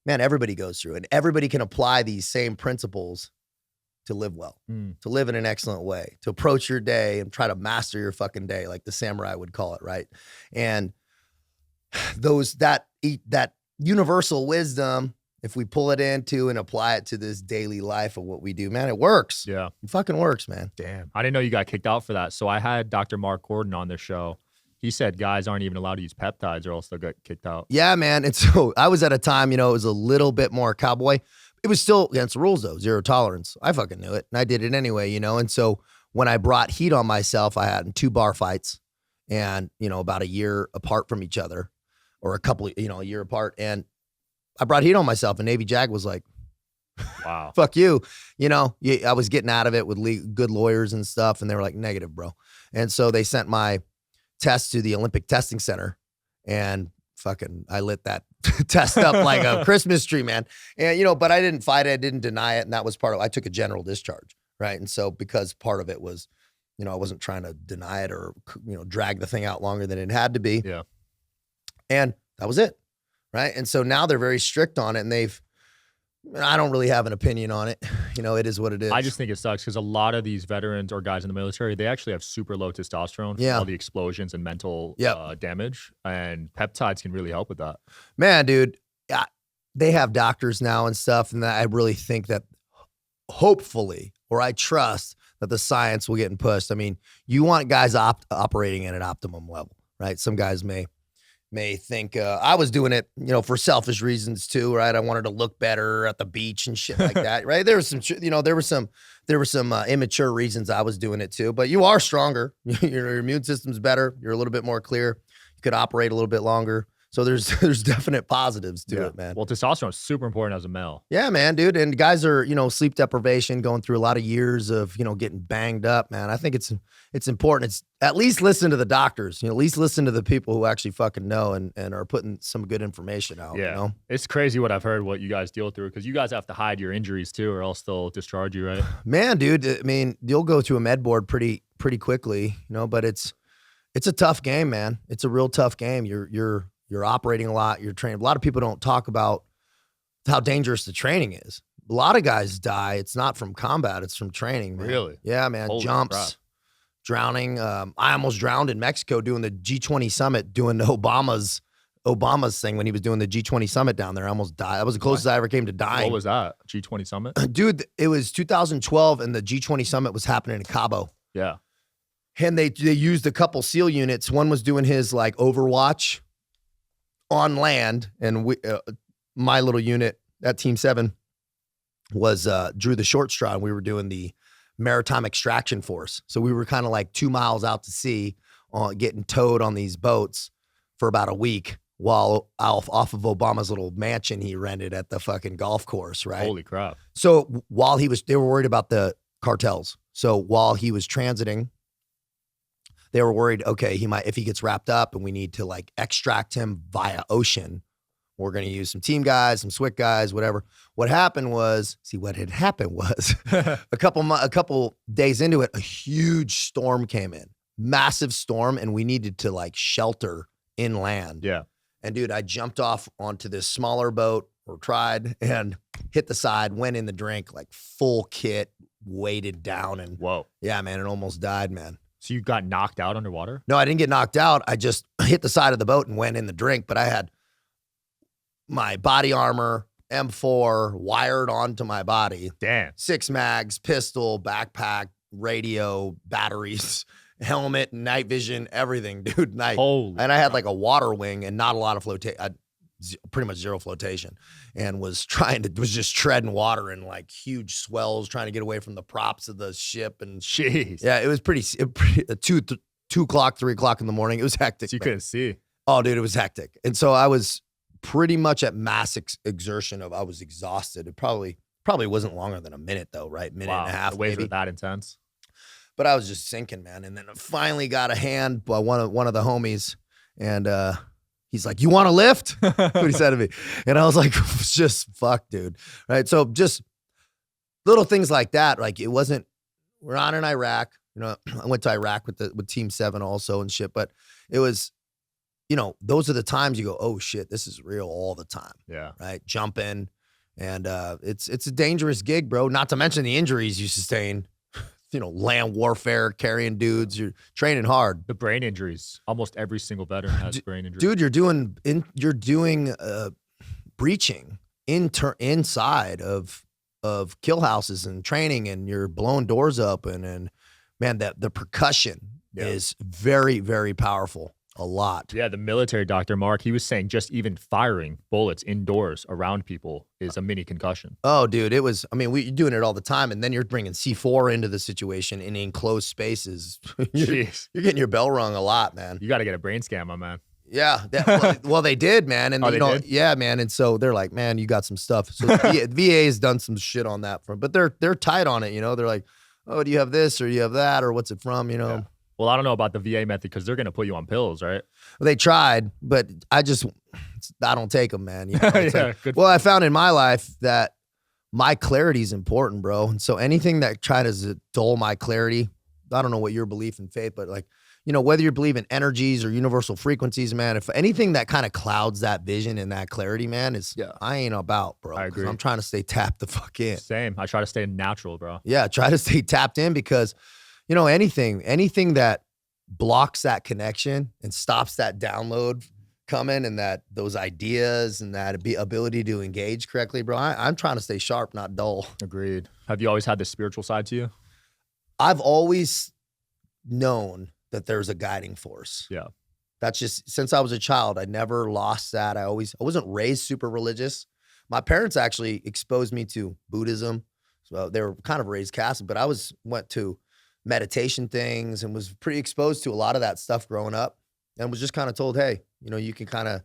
A: man, everybody goes through, and everybody can apply these same principles to live well, to live in an excellent way, to approach your day and try to master your fucking day, like the samurai would call it, right? And that universal wisdom, if we pull it into and apply it to this daily life of what we do, man, it works.
B: Yeah.
A: It fucking works, man.
B: Damn. I didn't know you got kicked out for that. So I had Dr. Mark Gordon on this show. He said guys aren't even allowed to use peptides or else they'll get kicked out.
A: Yeah, man. And so I was at a time, it was a little bit more cowboy. It was still against the rules though, zero tolerance. I fucking knew it and I did it anyway, And so when I brought heat on myself, I had 2 bar fights and, about a year apart from each other, or a couple, a year apart. And I brought heat on myself, and Navy JAG was like,
B: wow,
A: fuck you. I was getting out of it with good lawyers and stuff. And they were like, negative, bro. And so they sent my test to the Olympic Testing Center, and fucking, I lit that test up like a Christmas tree, man. And, but I didn't fight it. I didn't deny it. And that was I took a general discharge. Right. And so because part of it was, I wasn't trying to deny it or, drag the thing out longer than it had to be.
B: Yeah.
A: And that was it. Right. And so now they're very strict on it, and they've, I don't really have an opinion on it. It is what it is.
B: I just think it sucks because a lot of these veterans or guys in the military, they actually have super low testosterone from
A: Yeah.
B: all the explosions and mental damage, and peptides can really help with that.
A: Man, dude, they have doctors now and stuff, and I really think that hopefully, or I trust that the science will get pushed. I mean, you want guys operating at an optimum level, right? Some guys may think I was doing it, for selfish reasons too, right? I wanted to look better at the beach and shit like that, right? There was some, immature reasons I was doing it too. But you are stronger. Your immune system's better. You're a little bit more clear. You could operate a little bit longer. So there's definite positives to it, man.
B: Well, testosterone is super important as a male.
A: Yeah, man, dude. And guys are, sleep deprivation, going through a lot of years of, getting banged up, man. I think it's important. It's at least listen to the doctors, at least listen to the people who actually fucking know and are putting some good information out.
B: Yeah. It's crazy what I've heard, what you guys deal through, because you guys have to hide your injuries too, or else they'll discharge you, right?
A: Man, dude, I mean, you'll go through a med board pretty quickly, but it's a tough game, man. It's a real tough game. You're operating a lot. You're training. A lot of people don't talk about how dangerous the training is. A lot of guys die. It's not from combat. It's from training, man.
B: Really?
A: Yeah, man.
B: Holy
A: Jumps,
B: crap.
A: drowning. I almost drowned in Mexico doing the G20 summit, doing Obama's thing when he was doing the G20 summit down there. I almost died. That was the closest I ever came to dying.
B: What was that? G20 summit?
A: Dude, it was 2012 and the G20 summit was happening in Cabo.
B: Yeah.
A: And they used a couple SEAL units. One was doing his like Overwatch on land, and my little unit, that Team 7, was drew the short straw, and we were doing the Maritime Extraction Force. So we were kind of like 2 miles out to sea, getting towed on these boats for about a week while off of Obama's little mansion he rented at the fucking golf course, right?
B: Holy crap.
A: So while they were worried about the cartels. So while he was transiting, they were worried, okay, if he gets wrapped up and we need to like extract him via ocean, we're going to use some team guys, some SWIC guys, whatever. What had happened was a couple days into it, a huge storm came in, massive storm. And we needed to like shelter inland.
B: Yeah.
A: And dude, I jumped off onto this smaller boat or tried and hit the side, went in the drink, like full kit, weighted down. And
B: whoa.
A: Yeah, man, it almost died, man.
B: So you got knocked out underwater?
A: No, I didn't get knocked out. I just hit the side of the boat and went in the drink, but I had my body armor, M4 wired onto my body.
B: Damn.
A: 6 mags, pistol, backpack, radio, batteries, helmet, night vision, everything, dude.
B: Holy
A: and I had like a water wing and not a lot of flotation. Pretty much zero flotation, and was just treading water in like huge swells, trying to get away from the props of the ship. And
B: jeez.
A: Yeah, it was pretty 2 o'clock, 3 o'clock in the morning. It was hectic.
B: So you couldn't see.
A: Oh, dude, it was hectic. And so I was pretty much at mass exertion I was exhausted. It probably wasn't longer than a minute though, right? Minute and a half.
B: The waves
A: maybe.
B: were that intense.
A: But I was just sinking, man. And then I finally got a hand by one of the homies, and he's like, "You want to lift?" That's what he said to me. And I was like, just fuck, dude. Right. So just little things like that. Like we're not in Iraq. I went to Iraq with Team 7 also and shit. But it was, those are the times you go, oh shit, this is real all the time.
B: Yeah.
A: Right. Jumping. And it's a dangerous gig, bro. Not to mention the injuries you sustain. Land warfare, carrying dudes. You're training hard.
B: The brain injuries. Almost every single veteran has brain injuries.
A: Dude, you're doing breaching inside of kill houses and training, and you're blowing doors open, and man, the percussion is very, very powerful. A lot.
B: Yeah, the military doctor, Mark, he was saying just even firing bullets indoors around people is a mini concussion.
A: Oh, dude, you're doing it all the time, and then you're bringing C4 into the situation in enclosed spaces. You're getting your bell rung a lot, man.
B: You got to get a brain scan, my man.
A: Yeah. Well, they did, man. And
B: they did?
A: Yeah, man. And so they're like, man, you got some stuff. So VA has done some shit on that front, but they're tight on it. They're like, oh, do you have this or you have that or what's it from?
B: Yeah. Well, I don't know about the VA method because they're going to put you on pills, right?
A: Well, they tried, but I don't take them, man.
B: Good.
A: I found in my life that my clarity is important, bro. And so anything that tries to dull my clarity, I don't know what your belief in faith, but like, you know, whether you believe in energies or universal frequencies, man, if anything that kind of clouds that vision and that clarity, man, is I ain't about, bro.
B: I agree.
A: I'm trying to stay tapped the fuck in.
B: Same. I try to stay natural, bro.
A: Yeah, try to stay tapped in because, you know, anything that blocks that connection and stops that download coming and that those ideas and that ability to engage correctly, bro. I'm trying to stay sharp, not dull.
B: Agreed. Have you always had the spiritual side to you?
A: I've always known that there's a guiding force.
B: Yeah.
A: That's just since I was a child. I never lost that. I wasn't raised super religious. My parents actually exposed me to Buddhism. So they were kind of raised Catholic, but I went to meditation things and was pretty exposed to a lot of that stuff growing up and was just kind of told, hey, you know, you can kind of,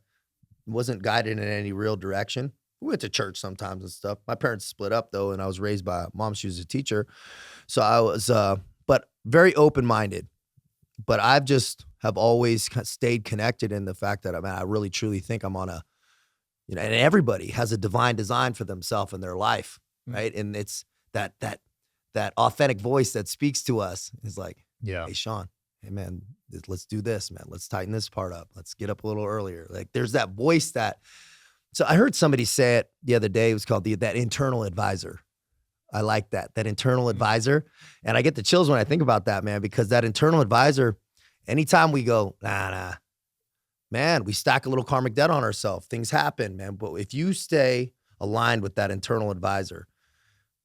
A: wasn't guided in any real direction. We went to church sometimes and stuff. My parents split up though, and I was raised by mom. She was a teacher. So I was, but very open-minded. But I've just have always stayed connected in the fact that I really truly think I'm on a, you know, and everybody has a divine design for themselves in their life, right? And it's that authentic voice that speaks to us is like, hey, Sean, hey man, let's do this, man. Let's tighten this part up. Let's get up a little earlier. Like there's that voice that, so I heard somebody say it the other day. It was called that internal advisor. I like that internal advisor. And I get the chills when I think about that, man, because that internal advisor, anytime we go, nah, man, we stack a little karmic debt on ourselves. Things happen, man. But if you stay aligned with that internal advisor,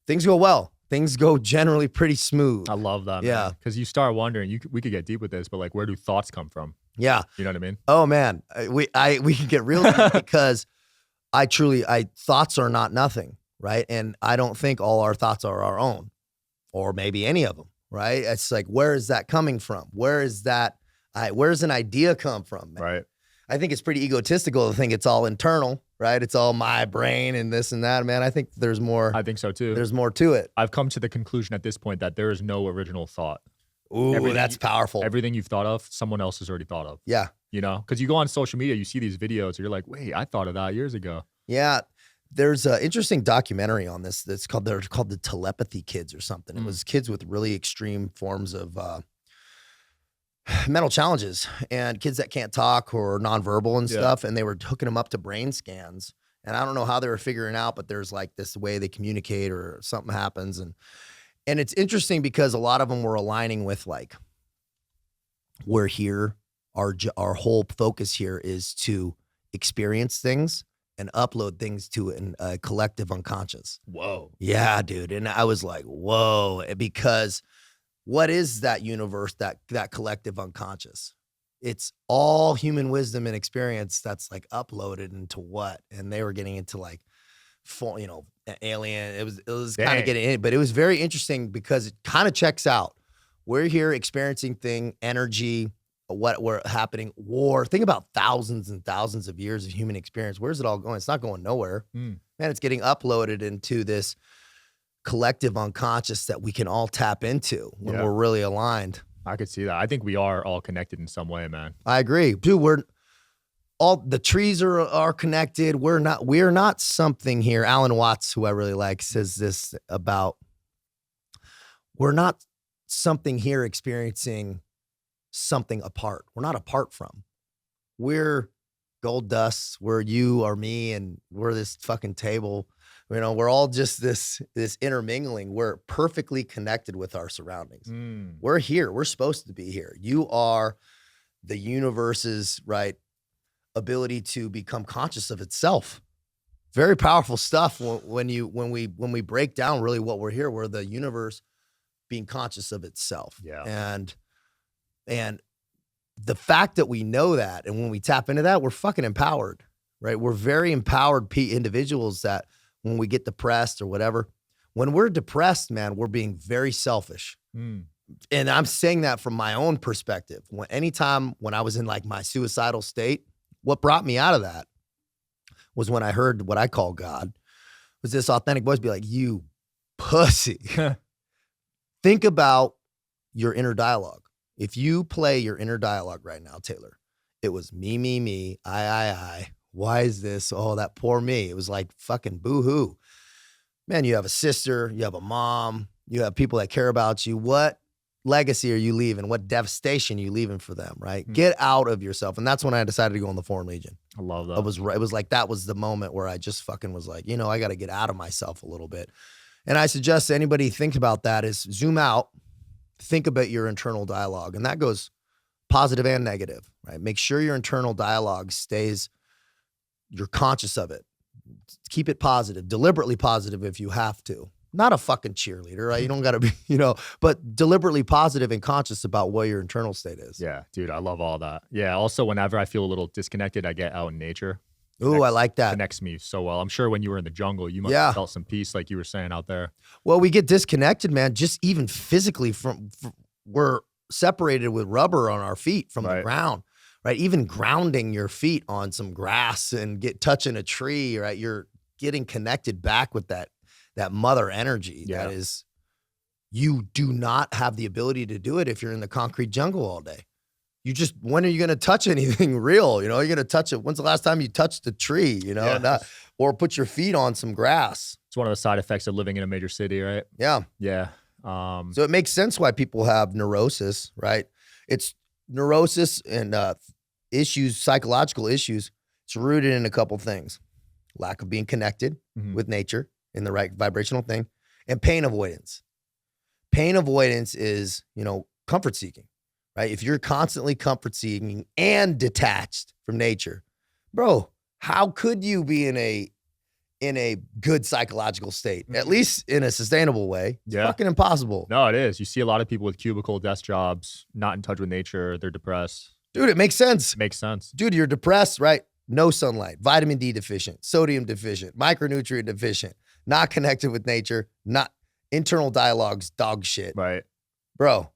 A: things go well. Things go generally pretty smooth.
B: I love that,
A: yeah.
B: man. Because you start wondering, we could get deep with this, but like, where do thoughts come from?
A: Yeah.
B: You know what I mean?
A: Oh, man. We can get real deep because thoughts are not nothing. Right. And I don't think all our thoughts are our own or maybe any of them. Right. It's like, where is that coming from? Where's an idea come from? Man?
B: Right.
A: I think it's pretty egotistical to think it's all internal. Right. It's all my brain and this and that, man. I think there's more.
B: I think so too.
A: There's more to it.
B: I've come to the conclusion at this point that there is no original thought.
A: Ooh, that's powerful.
B: Everything you've thought of, someone else has already thought of.
A: Yeah.
B: You know, because you go on social media, you see these videos, and you're like, wait, I thought of that years ago.
A: Yeah. There's an interesting documentary on this they're called the Telepathy Kids or something. It was kids with really extreme forms of mental challenges and kids that can't talk or nonverbal and stuff. And they were hooking them up to brain scans. And I don't know how they were figuring out, but there's like this way they communicate or something happens. And it's interesting because a lot of them were aligning with like, we're here. Our whole focus here is to experience things and upload things to a collective unconscious.
B: Whoa.
A: Yeah, dude. And I was like, whoa, because what is that universe, that collective unconscious? It's all human wisdom and experience that's like uploaded into what? And they were getting into like, alien. It was kind of getting in, but it was very interesting because it kind of checks out. We're here experiencing energy, what were happening, war. Think about thousands and thousands of years of human experience. Where's it all going? It's not going nowhere. Man, it's getting uploaded into this collective unconscious that we can all tap into when we're really aligned.
B: I could see that. I think we are all connected in some way, man.
A: I agree. Dude, all the trees are connected. We're not something here. Alan Watts, who I really like, says this about, we're not something here experiencing something apart. We're not apart from. We're gold dust. We're you or me, and we're this fucking table. You know, we're all just this intermingling. We're perfectly connected with our surroundings. We're here. We're supposed to be here. You are the universe's ability to become conscious of itself. Very powerful stuff when we break down really what we're here. We're the universe being conscious of itself.
B: Yeah.
A: And the fact that we know that, and when we tap into that, we're fucking empowered, right? We're very empowered individuals that when we get depressed or whatever, when we're depressed, man, we're being very selfish. And I'm saying that from my own perspective. Anytime when I was in like my suicidal state, what brought me out of that was when I heard what I call God, was this authentic voice be like, you pussy. Think about your inner dialogue. If you play your inner dialogue right now, Taylor, it was me, I. Why is this? Oh, that poor me. It was like fucking boo-hoo. Man, you have a sister, you have a mom, you have people that care about you. What legacy are you leaving? What devastation are you leaving for them, right? Get out of yourself. And that's when I decided to go in the Foreign Legion.
B: I love that.
A: It was like, that was the moment where I just fucking was like, I got to get out of myself a little bit. And I suggest to anybody think about that is zoom out, think about your internal dialogue. And that goes positive and negative, right? Make sure your internal dialogue stays, you're conscious of it. Keep it positive, deliberately positive if you have to. Not a fucking cheerleader, right? You don't got to be, but deliberately positive and conscious about what your internal state is.
B: Yeah, dude, I love all that. Yeah, also whenever I feel a little disconnected, I get out in nature.
A: Ooh, I like that.
B: Connects me so well. I'm sure when you were in the jungle, you must have felt some peace like you were saying out there.
A: Well, we get disconnected, man, just even physically we're separated with rubber on our feet from the ground, right? Even grounding your feet on some grass and touching a tree, right? You're getting connected back with that mother energy. That is, you do not have the ability to do it if you're in the concrete jungle all day. When are you going to touch anything real? You're going to touch it. When's the last time you touched a tree, or put your feet on some grass?
B: It's one of the side effects of living in a major city, right?
A: Yeah.
B: Yeah.
A: So it makes sense why people have neurosis, right? It's neurosis and psychological issues. It's rooted in a couple things: lack of being connected with nature in the right vibrational thing, and pain avoidance. Pain avoidance is, comfort seeking, right? If you're constantly comfort seeking and detached from nature, bro, how could you be in a good psychological state, at least in a sustainable way? It's fucking impossible.
B: No, it is. You see a lot of people with cubicle desk jobs, not in touch with nature. They're depressed.
A: Dude, it makes sense.
B: Makes sense.
A: Dude, you're depressed, right? No sunlight, vitamin D deficient, sodium deficient, micronutrient deficient, not connected with nature, not internal dialogues, dog shit.
B: Right.
A: Bro,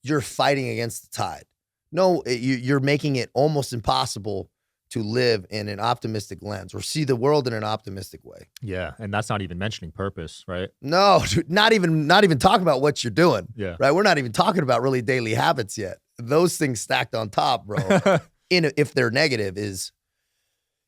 A: you're fighting against the tide. No, you're making it almost impossible to live in an optimistic lens or see the world in an optimistic way.
B: Yeah, and that's not even mentioning purpose, right?
A: No, dude, not even talking about what you're doing.
B: Yeah.
A: Right? We're not even talking about really daily habits yet. Those things stacked on top, bro, if they're negative,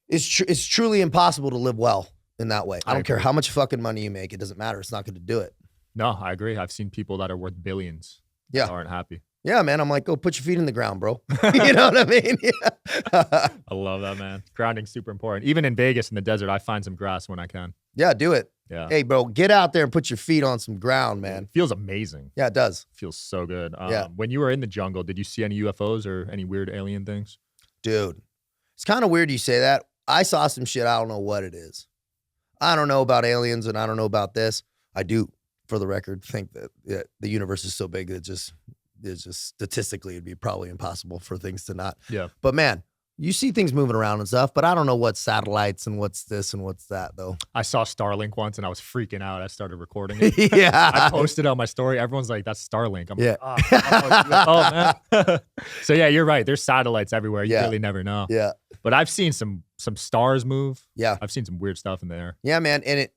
A: it's truly impossible to live well in that way. I don't care how much fucking money you make. It doesn't matter. It's not going to do it.
B: No, I agree. I've seen people that are worth billions that aren't happy.
A: Yeah, man. I'm like, go put your feet in the ground, bro. You know what I mean? Yeah.
B: I love that, man. Grounding's super important. Even in Vegas in the desert, I find some grass when I can.
A: Yeah, do it.
B: Yeah.
A: Hey, bro, get out there and put your feet on some ground, man.
B: It feels amazing.
A: Yeah, it does.
B: Feels so good.
A: Yeah.
B: When you were in the jungle, did you see any UFOs or any weird alien things?
A: Dude, it's kind of weird you say that. I saw some shit. I don't know what it is. I don't know about aliens and I don't know about this. I do, for the record, think that the universe is so big that it's just statistically it'd be probably impossible for things to not.
B: Yeah.
A: But man, you see things moving around and stuff, but I don't know what's satellites and what's this and what's that though.
B: I saw Starlink once and I was freaking out. I started recording it.
A: Yeah.
B: I posted on my story. Everyone's like, that's Starlink. I'm like, oh, man. So yeah, you're right. There's satellites everywhere. You really never know.
A: Yeah.
B: But I've seen some stars move.
A: Yeah.
B: I've seen some weird stuff in the air.
A: Yeah, man. And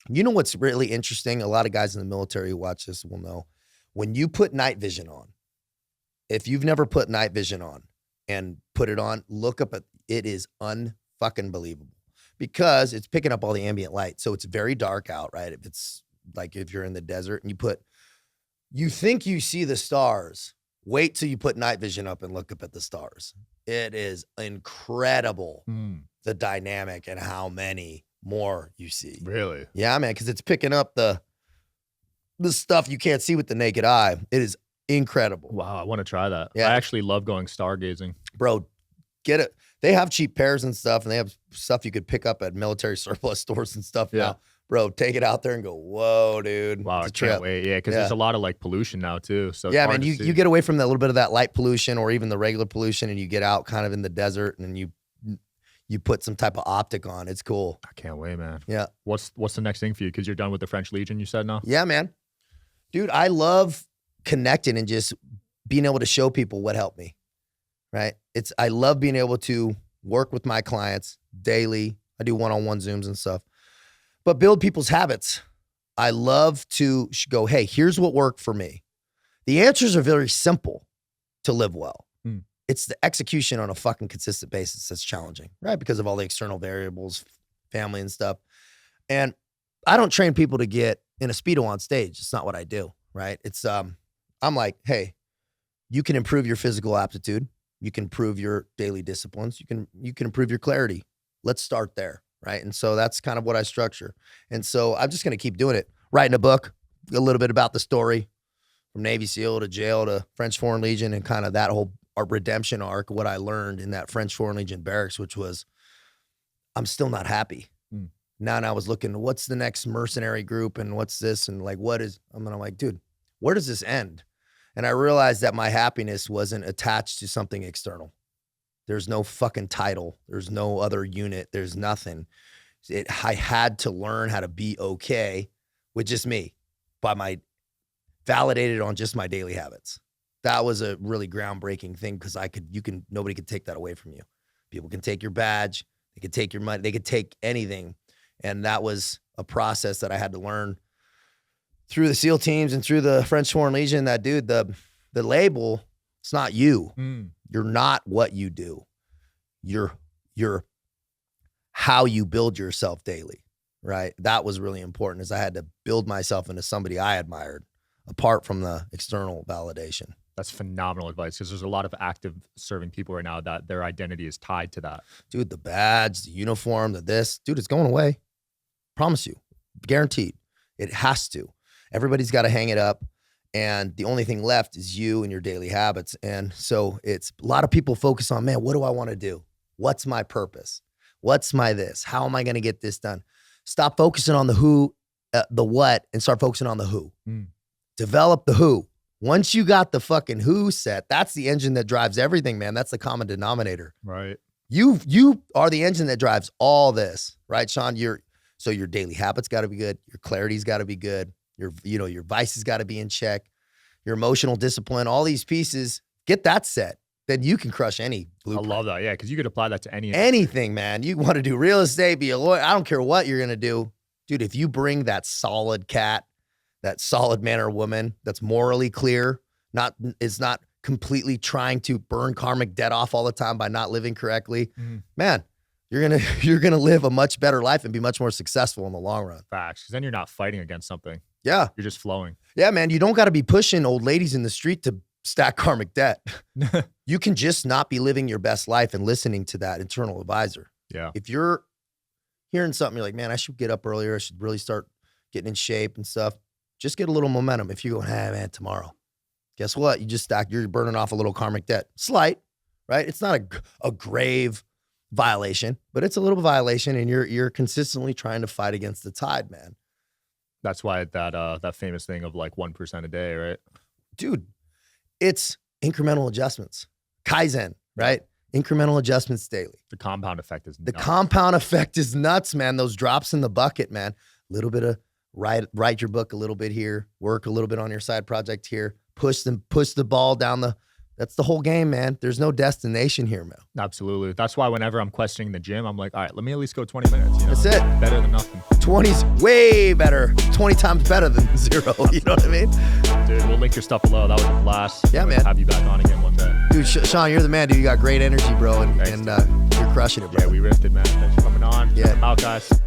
A: you know what's really interesting? A lot of guys in the military who watch this will know. When you put night vision on, if you've never put night vision on and put it on, look up at it is unfucking believable because it's picking up all the ambient light. So it's very dark out, right? If it's like if you're in the desert and you think you see the stars, wait till you put night vision up and look up at the stars. It is incredible, the dynamic and how many more you see.
B: Really?
A: Yeah, man, because it's picking up the stuff you can't see with the naked eye. It is incredible.
B: Wow, I want to try that.
A: Yeah.
B: I actually love going stargazing.
A: Bro, get it. They have cheap pairs and stuff, and they have stuff you could pick up at military surplus stores and stuff now. Bro, take it out there and go, whoa, dude.
B: Wow, I can't wait. Yeah, because there's a lot of like pollution now too. So
A: yeah, man, you get away from that little bit of that light pollution or even the regular pollution, and you get out kind of in the desert and you put some type of optic on. It's cool.
B: I can't wait, man.
A: Yeah.
B: What's the next thing for you? Because you're done with the French Legion, you said now?
A: Yeah, man. Dude, I love connecting and just being able to show people what helped me, right? I love being able to work with my clients daily. I do one-on-one Zooms and stuff, but build people's habits. I love to go, hey, here's what worked for me. The answers are very simple to live well. It's the execution on a fucking consistent basis that's challenging, right? Because of all the external variables, family and stuff. And I don't train people to get in a Speedo on stage. It's not what I do, right? It's I'm like, hey, you can improve your physical aptitude. You can improve your daily disciplines. You can improve your clarity. Let's start there, right? And so that's kind of what I structure. And so I'm just going to keep doing it. Writing a book, a little bit about the story from Navy SEAL to jail to French Foreign Legion and kind of that whole redemption arc, what I learned in that French Foreign Legion barracks, which was I'm still not happy. Now I was looking, what's the next mercenary group and what's this? And like, I'm like, dude, where does this end? And I realized that my happiness wasn't attached to something external. There's no fucking title. There's no other unit. There's nothing. I had to learn how to be okay with just me validated on just my daily habits. That was a really groundbreaking thing because nobody could take that away from you. People can take your badge. They could take your money. They could take anything. And that was a process that I had to learn through the SEAL teams and through the French Foreign Legion. That dude, the label, it's not you. You're not what you do. You're how you build yourself daily, right? That was really important, is I had to build myself into somebody I admired apart from the external validation.
B: That's phenomenal advice, because there's a lot of active serving people right now that their identity is tied to that.
A: Dude, the badge, the uniform, dude, it's going away. Promise you, guaranteed. It has to. Everybody's got to hang it up. And the only thing left is you and your daily habits. And so it's a lot of people focus on, man, what do I want to do? What's my purpose? What's my this? How am I going to get this done? Stop focusing on the who, the what, and start focusing on the who. Develop the who. Once you got the fucking who set, that's the engine that drives everything, man. That's the common denominator.
B: Right.
A: You are the engine that drives all this, right, Sean? So your daily habits got to be good. Your clarity's got to be good. Your vices got to be in check. Your emotional discipline, all these pieces, get that set. Then you can crush any blueprint.
B: I love that. Yeah, because you could apply that to
A: anything, man. You want to do real estate, be a lawyer. I don't care what you're going to do. Dude, if you bring that solid cat, that solid man or woman that's morally clear, is not completely trying to burn karmic debt off all the time by not living correctly, man, you're gonna live a much better life and be much more successful in the long run.
B: Facts, because then you're not fighting against something.
A: Yeah.
B: You're just flowing.
A: Yeah, man. You don't got to be pushing old ladies in the street to stack karmic debt. You can just not be living your best life and listening to that internal advisor.
B: Yeah.
A: If you're hearing something, you're like, man, I should get up earlier. I should really start getting in shape and stuff. Just get a little momentum. If you're going, man, tomorrow, guess what? You're burning off a little karmic debt. Slight, right? It's not a grave violation, but it's a little violation, and you're consistently trying to fight against the tide, man.
B: That's why that famous thing of like 1% a day, right?
A: Dude, it's incremental adjustments. Kaizen, right? Incremental adjustments daily.
B: The compound effect is nuts.
A: The compound effect is nuts, man. Those drops in the bucket, man. A little bit of write your book a little bit here, work a little bit on your side project here, push the ball down that's the whole game, man. There's no destination here, man.
B: Absolutely. That's why whenever I'm questioning the gym, I'm like, all right, let me at least go 20 minutes. You know?
A: That's it.
B: Better than nothing.
A: 20's way better. 20 times better than 0. You know what I mean?
B: Dude, we'll link your stuff below. That was a blast.
A: Yeah, man.
B: Have you back on again one day.
A: Dude, Sean, you're the man, dude. You got great energy, bro. And you're crushing it, bro.
B: Yeah, we ripped it, man. Thanks for coming on.
A: Yeah.
B: Check them out, guys.